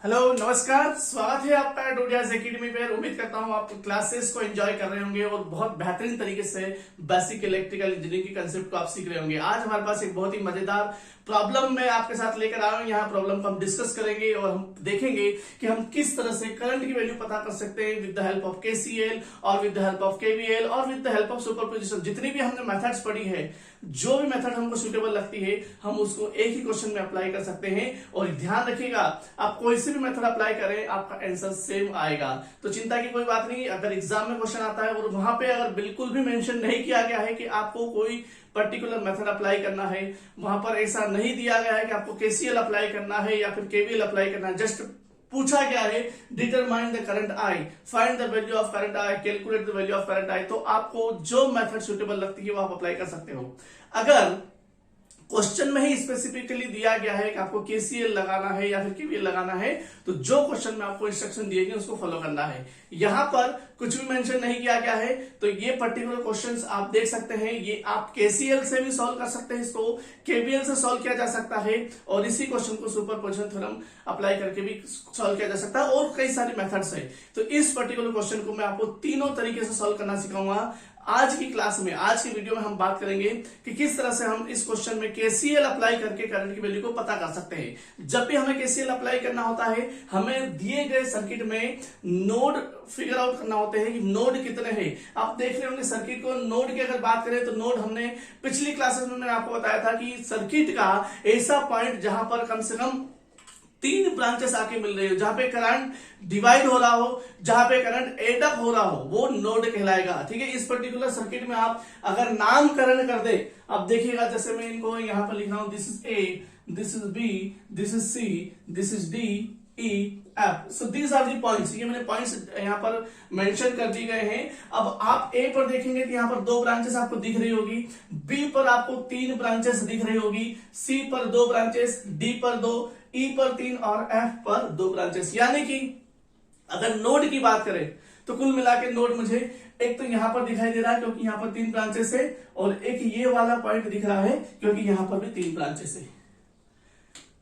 Hello नमस्कार, स्वागत है आपका डोडियाज एकेडमी पर। उम्मीद करता हूं आप क्लासेस को एंजॉय कर रहे होंगे और बहुत बेहतरीन तरीके से बेसिक इलेक्ट्रिकल इंजीनियरिंग के कंसेप्ट को आप सीख रहे होंगे। आज हमारे पास एक बहुत ही मजेदार प्रॉब्लम मैं आपके साथ लेकर आया हूं। यहाँ प्रॉब्लम को हम डिस्कस करेंगे और हम देखेंगे कि हम किस तरह से करंट की वैल्यू पता कर सकते हैं with the help of KCL और with the help of KVL और with the help of superposition. जितनी भी हमने मेथड्स पढ़ी है, जो भी मेथड हमको सुटेबल लगती है, हम उसको एक ही क्वेश्चन में अप्लाई कर सकते हैं। और ध्यान रखिएगा, आप कोई सी भी मेथड अप्लाई करें, आपका आंसर सेम आएगा। तो चिंता की कोई बात नहीं। अगर एग्जाम में क्वेश्चन आता है और वहां पे अगर बिल्कुल भी मेंशन नहीं किया गया है कि आपको कोई पर्टिकुलर मेथड अप्लाई करना है, वहां पर ऐसा नहीं दिया गया है कि आपको केसीएल अप्लाई करना है या फिर केवीएल अप्लाई करना है, जस्ट पूछा गया है determine the current I, find the value of current I, calculate the value of current I, तो आपको जो मेथड सुटेबल लगती है वो आप अप्लाई कर सकते हो। अगर क्वेश्चन में ही स्पेसिफिकली दिया गया है कि आपको केसीएल लगाना है या फिर केवीएल लगाना है, तो जो क्वेश्चन में आपको इंस्ट्रक्शन दिए गए उसको फॉलो करना है। यहां पर कुछ भी मेंशन नहीं किया गया है, तो ये पर्टिकुलर क्वेश्चंस आप देख सकते हैं। ये आप केसीएल से भी सॉल्व कर सकते हैं, इसको केवीएल से सॉल्व किया जा सकता है और इसी क्वेश्चन को सुपरपोजिशन थ्योरम अप्लाई करके भी सॉल्व किया जा सकता है और कई सारे मेथड्स है। तो इस पर्टिकुलर क्वेश्चन को मैं आपको तीनों तरीके से सॉल्व करना सिखाऊंगा। आज की क्लास में, आज की वीडियो में हम बात करेंगे कि किस तरह से हम इस क्वेश्चन में केसीएल अप्लाई करके करंट की वैल्यू को पता कर सकते हैं। जब भी हमें केसीएल अप्लाई करना होता है, हमें दिए गए सर्किट में नोड फिगर आउट करना होते हैं कि नोड कितने हैं। आप देख रहे होंगे सर्किट को, नोड की अगर बात करें तो नोड हमने पिछली क्लासेस में मैंने आपको बताया था कि सर्किट का ऐसा पॉइंट जहां पर कम से कम 3 ब्रांचेस आके मिल रही हो, जहां पे करंट डिवाइड हो रहा हो, जहां पे करंट एड अप हो रहा हो, वो नोड कहलाएगा। ठीक है, इस पर्टिकुलर सर्किट में आप अगर नामकरण कर दे, अब देखिएगा जैसे मैं इनको यहां पर लिख रहा हूं, this is A, this is B, this is C, this is D, E, F. So these are the points. ये मैंने पॉइंट्स यहां पर मेंशन कर दिए गए हैं। अब आप ए पर देखेंगे तो यहां पर 2 ब्रांचेस आपको दिख रही होगी, बी पर आपको 3 ब्रांचेस दिख रही होगी, सी पर 2 ब्रांचेस, डी पर 2, ई पर 3 और एफ पर 2 ब्रांचेस। यानी कि अगर नोड की बात करें तो कुल मिला के नोड मुझे एक तो यहां पर दिखाई दे रहा है क्योंकि यहां पर 3 ब्रांचेस है, और एक ये वाला पॉइंट दिख रहा है क्योंकि यहां पर भी 3 ब्रांचेस है।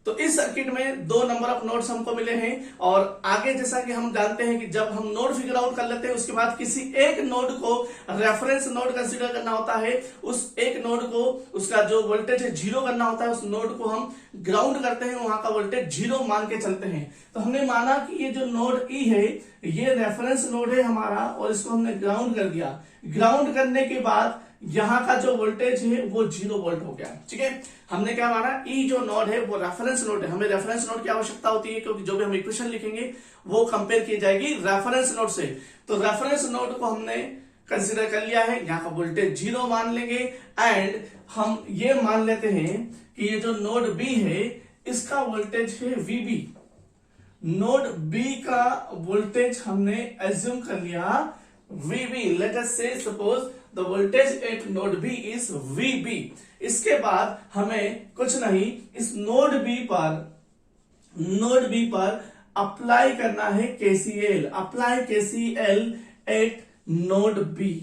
तो इस सर्किट में 2 नंबर ऑफ नोड्स हमको मिले हैं। और आगे जैसा कि हम जानते हैं कि जब हम नोड फिगर आउट कर लेते हैं, उसके बाद किसी एक नोड को रेफरेंस नोड कंसीडर करना होता है। उस एक नोड को, उसका जो वोल्टेज है 0 करना होता है। उस नोड को हम ग्राउंड करते हैं, वहां का वोल्टेज 0 मान के चलते हैं। तो हमने माना कि ये जो नोड ई है, ये रेफरेंस नोड है हमारा, और इसको हमने ग्राउंड कर दिया। ग्राउंड करने के बाद यहां का जो वोल्टेज है वो 0 वोल्ट हो गया। ठीक है, हमने क्या माना, ई जो नोड है वो रेफरेंस नोड है। हमें रेफरेंस नोड की आवश्यकता होती है क्योंकि जो भी हम इक्वेशन लिखेंगे वो कंपेयर की जाएगी रेफरेंस नोड से। तो रेफरेंस नोड को हमने कंसीडर कर लिया है, यहाँ का वोल्टेज 0 मान लेंगे। एंड हम ये मान लेते हैं कि ये जो नोड बी है, इसका वोल्टेज है वीबी। नोड बी का वोल्टेज हमने एज्यूम कर लिया VB. Let us say suppose the voltage at node B is VB. इसके बाद हमें कुछ नहीं, इस नोड बी पर अप्लाई करना है KCL. Apply KCL at node B.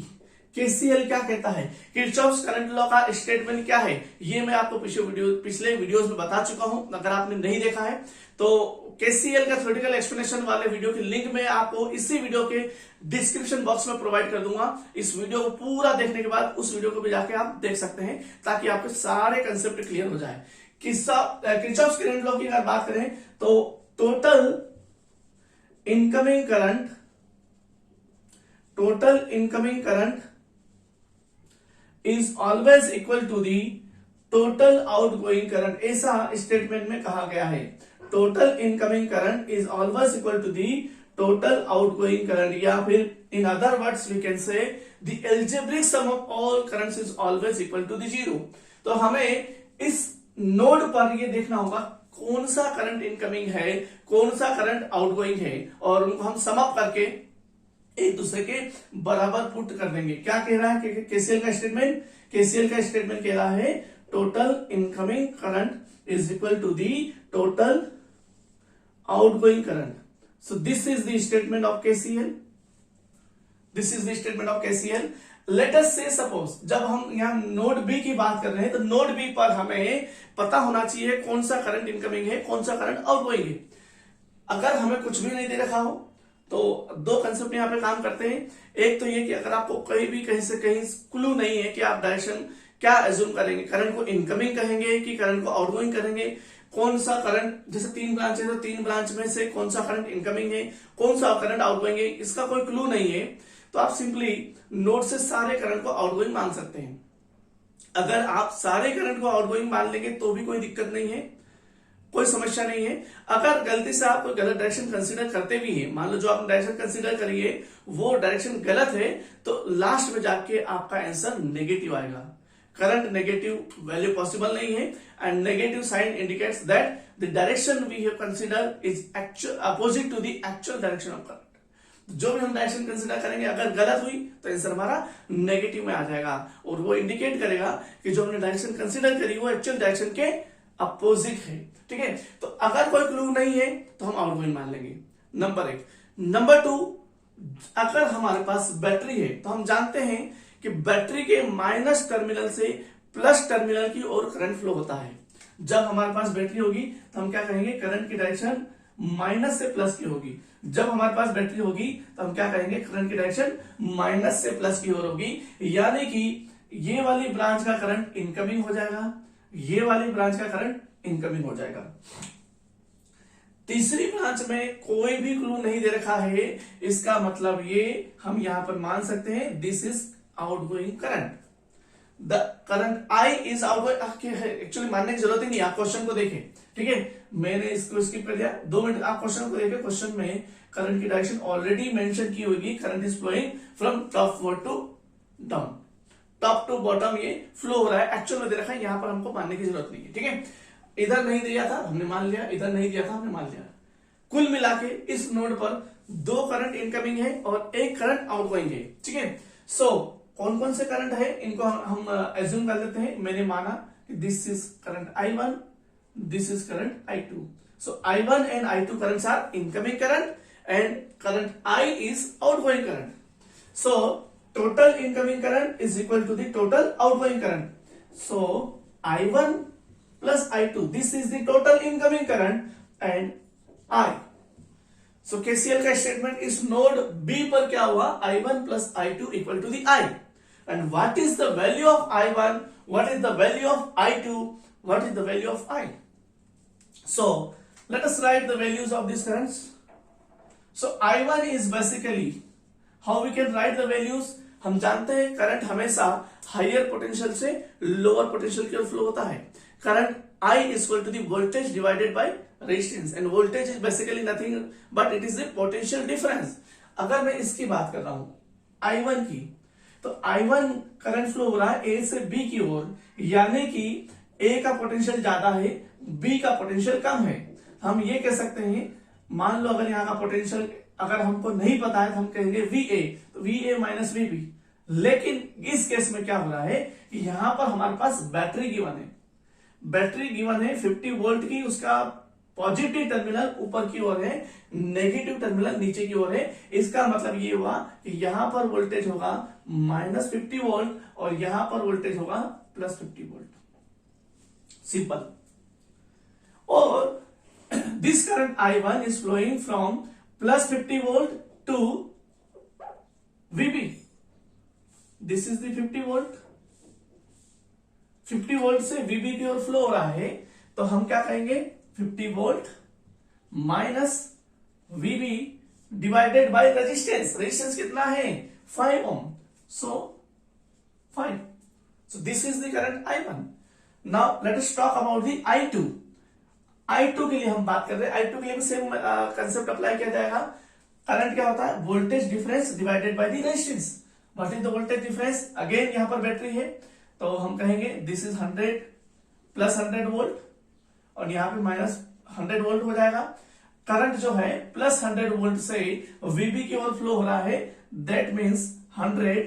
KCL क्या कहता है, किरचॉफ्स करंट लॉ का स्टेटमेंट क्या है, ये मैं आपको पिछले वीडियोस में बता चुका हूं। अगर आपने नहीं देखा है तो केसीएल का थ्योरेटिकल एक्सप्लेनेशन वाले वीडियो की लिंक मैं आपको इसी वीडियो के डिस्क्रिप्शन बॉक्स में प्रोवाइड कर दूंगा। इस वीडियो को पूरा देखने के बाद उस वीडियो को भी जाके आप देख सकते हैं, ताकि आपके सारे कंसेप्ट क्लियर हो जाए। किरचॉफ्स करंट लॉ की अगर बात करें तो total incoming current is always equal to the total outgoing current. ऐसा स्टेटमेंट में कहा गया है, total incoming current is always equal to the total outgoing current, या फिर in other words we can say the algebraic sum of all currents is always equal to the 0। तो हमें इस नोड पर ये देखना होगा कौन सा करंट इनकमिंग है, कौन सा करंट आउटगोइंग है, और उनको हम सम अप करके एक दूसरे के बराबर पुट कर देंगे। क्या कह रहा है केसीएल का स्टेटमेंट? केसीएल का स्टेटमेंट कह रहा है total incoming current is equal to the total outgoing current. So this is the statement of KCL. This is the statement of KCL. Let us say suppose जब हम यहां node B की बात कर रहे हैं, तो नोड बी पर हमें पता होना चाहिए कौन सा करंट इनकमिंग है, कौन सा करंट आउटगोइंग है। अगर हमें कुछ भी नहीं दे रखा हो तो दो कंसेप्ट यहाँ पे काम करते हैं। एक तो ये कि अगर आपको कहीं से कहीं क्लू नहीं है कि आप डायरेक्शन क्या एज्यूम करेंगे, करंट को इनकमिंग कहेंगे कि करंट को आउटगोइंग करेंगे, कौन सा करंट, जैसे 3 ब्रांच है तो 3 ब्रांच में से कौन सा करंट इनकमिंग है, कौन सा करंट आउटगोइंग है, इसका कोई क्लू नहीं है, तो आप सिंपली नोड से सारे करंट को आउटगोइंग मान सकते हैं। अगर आप सारे करंट को आउटगोइंग मान लेंगे तो भी कोई दिक्कत नहीं है, कोई समस्या नहीं है। अगर गलती से आप कोई गलत डायरेक्शन कंसीडर करते भी हैं, मान लो जो आपने डायरेक्शन कंसीडर करी है वो डायरेक्शन गलत है, तो लास्ट में जाके आपका आंसर नेगेटिव आएगा। करंट नेगेटिव वैल्यू पॉसिबल नहीं है, and negative sign indicates that the direction we have consider is actual opposite to the actual direction of current. जो भी हम डायरेक्शन कंसीडर करेंगे अगर गलत हुई तो आंसर हमारा नेगेटिव में आ जाएगा, और वो इंडिकेट करेगा कि जो हमने डायरेक्शन कंसीडर करी वो एक्चुअल डायरेक्शन के अपोजिट है। ठीक है, तो अगर कोई क्लू नहीं है तो हम आउटगोइंग मान लेंगे, नंबर 1। नंबर 2, अगर हमारे पास बैटरी है तो हम जानते हैं कि बैटरी के माइनस टर्मिनल से प्लस टर्मिनल की ओर करंट फ्लो होता है। जब हमारे पास बैटरी होगी तो हम क्या कहेंगे, करंट की डायरेक्शन माइनस से प्लस की होगी। जब हमारे पास बैटरी होगी तो हम क्या कहेंगे, करंट की डायरेक्शन माइनस से प्लस की ओर होगी, यानी कि ये वाली ब्रांच का करंट इनकमिंग हो जाएगा, ये वाली ब्रांच का करंट इनकमिंग हो जाएगा। तीसरी ब्रांच में कोई भी क्लू नहीं दे रखा है, इसका मतलब ये हम यहां पर मान सकते हैं this is outgoing current, the current I is outgoing. Actually मानने की जरूरत ही नहीं, आप क्वेश्चन को देखें। ठीक है, मैंने इसको स्किप कर दिया, 2 मिनट आप क्वेश्चन को देखें। क्वेश्चन में करंट की डायरेक्शन ऑलरेडी मेंशन की होगी, current is flowing from top to down, top to bottom ये फ्लो हो रहा है, एक्चुअल में दे रखा है, यहां पर हमको मानने की जरूरत नहीं है। ठीक है, इधर नहीं दिया था हमने मान लिया, इधर नहीं दिया था हमने मान लिया। कुल मिला के इस नोड पर 2 करंट इनकमिंग है और 1 करंट आउटगोइंग है। ठीक है, सो कौन कौन से करंट है इनको हम एज्यूम कर लेते हैं। मैंने माना कि this is current I1, this is current I2। So I1 and I2 currents are incoming current and current I is outgoing current. So total incoming current is equal to the total outgoing current. So I1 plus I2, this is the total incoming current and I. So KCL का statement इस node B पर क्या हुआ, I1 plus I2 equal to the I. And what is the value of I1? What is the value of I2? What is the value of I? So let us write the values of these currents. So I1 is basically, how we can write the values? हम जानते हैं current हमेशा higher potential से lower potential की ओर flow होता है। Current I is equal to the voltage divided by resistance, and voltage is basically nothing but it is the potential difference. अगर मैं इसकी बात कर रहा हूं I1 की, तो I1 करंट फ्लो हो रहा है A से B की ओर, यानी कि A का पोटेंशियल ज्यादा है, B का पोटेंशियल कम है। हम ये कह सकते हैं, मान लो अगर यहाँ का पोटेंशियल अगर हमको नहीं पता है तो हम कहेंगे VA, तो VA माइनस VB। लेकिन इस केस में क्या हो रहा है कि यहां पर हमारे पास बैटरी गिवन है, बैटरी गिवन है 50 वोल्ट की, उसका पॉजिटिव टर्मिनल ऊपर की ओर है, नेगेटिव टर्मिनल नीचे की ओर है। इसका मतलब ये हुआ कि यहां पर वोल्टेज होगा -50 वोल्ट और यहां पर वोल्टेज होगा +50 वोल्ट, सिंपल। और this current I1 is flowing from +50 volt to VB. This is the 50 volt. 50 volt से VB की ओर फ्लो हो रहा है, तो हम क्या कहेंगे, 50 volt minus VB divided by resistance. Resistance कितना है, 5 ohm. So 5. So this is the current I1. Now let us talk about the I2. I2 के लिए हम बात कर रहे हैं, I2 के लिए भी सेम कंसेप्ट अप्लाई किया जाएगा। करंट क्या होता है, voltage difference divided by the resistance. What is the voltage difference, again यहां पर बैटरी है तो हम कहेंगे दिस इज 100 प्लस 100 वोल्ट और यहां पे माइनस 100 वोल्ट हो जाएगा। करंट जो है प्लस 100 वोल्ट से VB की ओर फ्लो हो रहा है, that means 100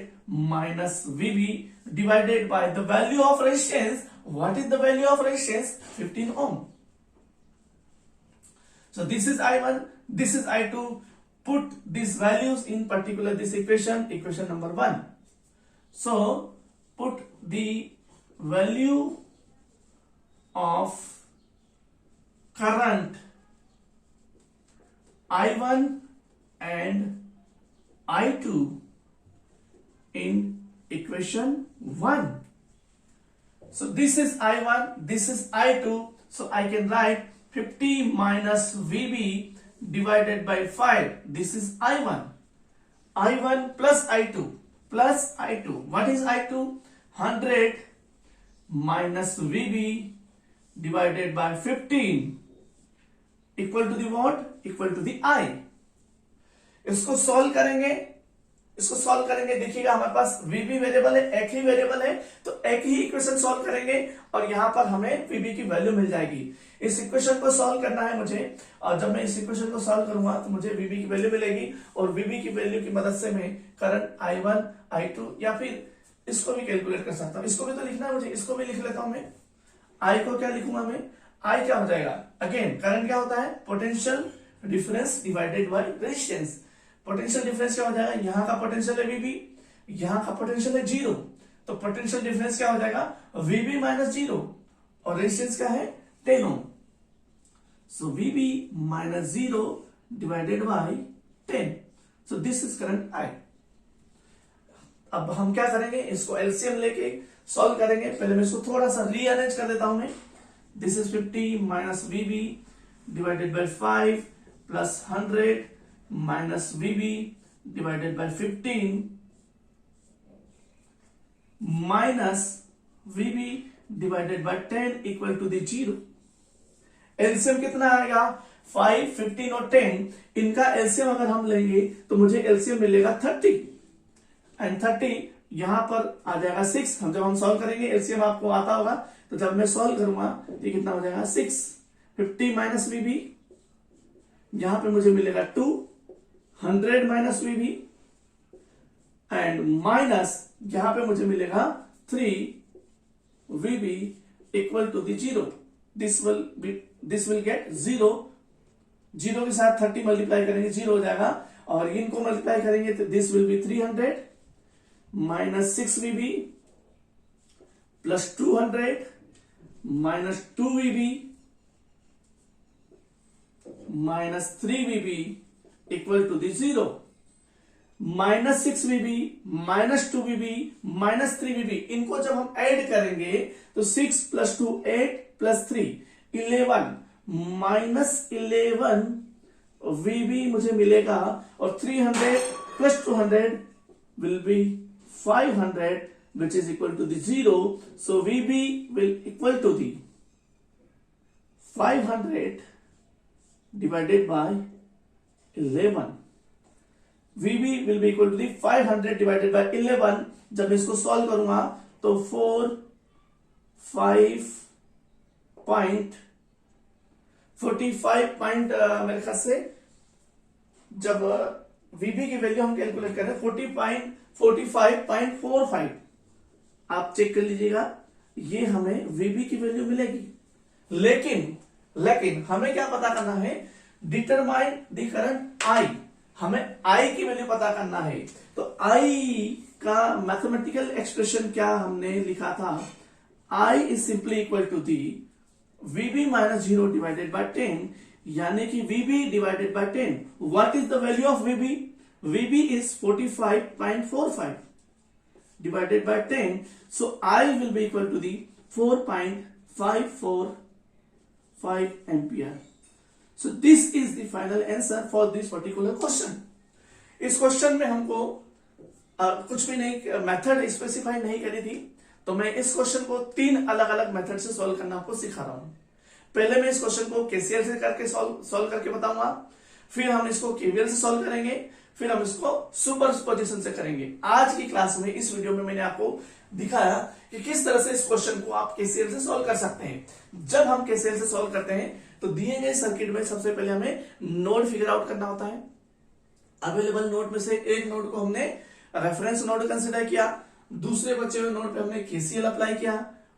minus VB divided by the value of resistance. What is the value of resistance, 15 ohm. So this is I1, this is I2. Put these values in particular this equation, equation number 1. So put the value of current I1 and I2 in equation 1. So this is I1, this is I2. So I can write 50 minus VB divided by 5. This is I1. I1 plus I2 plus I2. What is I2? 100 minus VB divided by 15 equal to the what? Equal to the I. इसको solve करेंगे, देखिएगा हमारे पास VB variable है, एक ही variable है, तो एक ही equation solve करेंगे और यहां पर हमें VB की वैल्यू मिल जाएगी। इस इक्वेशन को सॉल्व करना है मुझे, और जब मैं इस इक्वेशन को सॉल्व करूंगा तो मुझे VB की वैल्यू मिलेगी, और VB की वैल्यू की मदद से मैं करंट I1, I2 या फिर इसको भी कैलकुलेट कर सकता हूं। इसको भी तो लिखना है मुझे, इसको भी लिख लेता हूं मैं। I को क्या लिखूंगा मैं? I क्या हो जाएगा? अगेन करंट क्या होता है? Potential difference divided by resistance. Potential difference क्या हो जाएगा? यहां का पोटेंशियल है VB, यहां का पोटेंशियल है 0, तो पोटेंशियल डिफरेंस क्या हो जाएगा? VB माइनस 0, और रेजिस्टेंस क्या है? 10 ओम। सो VB minus 0 divided by 10, so this is current I। अब हम क्या करेंगे? इसको एलसीएम लेके सॉल्व करेंगे। पहले मैं इसको थोड़ा सा रीअरेंज कर देता हूं मैं। This is 50 minus VB divided bye 5 plus 100 minus VB divided by 15 minus VB divided by 10 equal to the 0। LCM कितना आएगा? 5, 15 और 10, इनका एलसीएम अगर हम लेंगे तो मुझे एलसीएम मिलेगा 30, एंड 30 यहां पर आ जाएगा 6। जब हम सॉल्व करेंगे, एलसीएम आपको आता होगा, तो जब मैं सॉल्व करूंगा तो कितना हो जाएगा? 6। 50 माइनस VB, यहां पे मुझे मिलेगा 2, 100 माइनस VB एंड माइनस यहां पे मुझे मिलेगा 3 VB equal to the 0। This will get 0 के साथ 30 मल्टीप्लाई करेंगे 0 हो जाएगा, और इनको मल्टीप्लाई करेंगे तो this will be 300 minus 6 VB plus 200 minus 2 VB minus 3 VB equal to the 0। Minus 6 VB minus 2 VB minus 3 VB, इनको जब हम ऐड करेंगे तो 6 प्लस 2 8 प्लस 3 11 माइनस 11 VB मुझे मिलेगा, और 300 plus 200 will be 500 which is equal to the 0। so VB will equal to the 500 divided by 11। VB will be equal to the 500 divided by 11। जब मैं इसको सॉल्व करूंगा तो 45 पॉइंट मेरे ख्याल से, जब VB की वैल्यू हम कैलकुलेट करें 45.45, आप चेक कर लीजिएगा, ये हमें VB की वैल्यू मिलेगी। लेकिन हमें क्या पता करना है? Determine the current I। हमें I की वैल्यू पता करना है, तो I का मैथमेटिकल एक्सप्रेशन क्या हमने लिखा था? I is simply equal to the VB minus 0 divided by 10, यानी कि VB divided by 10। What is the value of VB? VB is 45.45 divided by 10, so I will be equal to the 4.545 ampere। So this is the final answer for this particular question। इस question में हमको कुछ भी नहीं, method specify नहीं करी थी, तो मैं इस क्वेश्चन को 3 अलग अलग मेथड से सॉल्व करना आपको सिखा रहा हूं। पहले मैं इस क्वेश्चन को केसीएल से करके सॉल्व करके बताऊंगा, फिर हम इसको केवीएल से सॉल्व करेंगे, फिर हम इसको सुपरपोजिशन से करेंगे। आज की क्लास में, इस वीडियो में मैंने आपको दिखाया कि किस तरह से इस क्वेश्चन को आप केसीएल से सॉल्व कर सकते हैं। जब हम केसीएल से सॉल्व करते हैं तो दिए गए सर्किट में सबसे पहले हमें नोड फिगर आउट करना होता है। अवेलेबल नोड में से एक नोड को हमने रेफरेंस नोड कंसिडर किया, दूसरे बचे हुए नोड पे हमने केसीएल अप्लाई किया।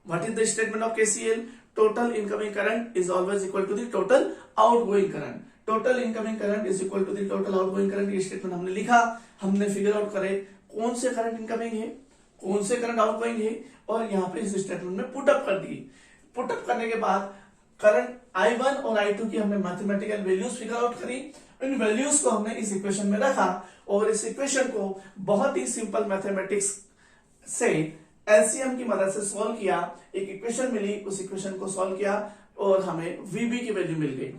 What is the statement of KCL? Total incoming current is always equal to the total outgoing current. Total incoming current is equal to the total outgoing current. ये statement हमने लिखा, हमने figure out करे कौन से current incoming है, कौन से करंट आउटगोइंग है, और यहाँ पे इस स्टेटमेंट में पुटअप कर दी। पुटअप करने के बाद करंट I1 और I2 की हमने मैथमेटिकल वैल्यूज फिगर आउट करी, इन वैल्यूज को हमने इस इक्वेशन में रखा और इस इक्वेशन को बहुत ही सिंपल मैथमेटिक्स से एलसीएम की मदद से सॉल्व किया। एक इक्वेशन मिली, उस इक्वेशन को सॉल्व किया और हमें वीबी की वैल्यू मिल गई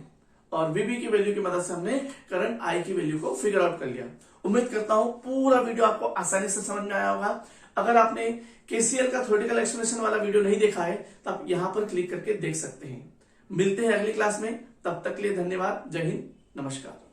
और वीबी की वैल्यू की मदद से हमने करंट आई की वैल्यू को फिगर आउट कर लिया। उम्मीद करता हूं पूरा वीडियो आपको आसानी से समझ में आया होगा। अगर आपने केसीएल का थ्योरेटिकल एक्सप्लेनेशन वाला वीडियो नहीं देखा है तो आप यहां पर क्लिक करके देख सकते हैं। मिलते हैं अगली क्लास में, तब तक के लिए धन्यवाद। जय हिंद, नमस्कार।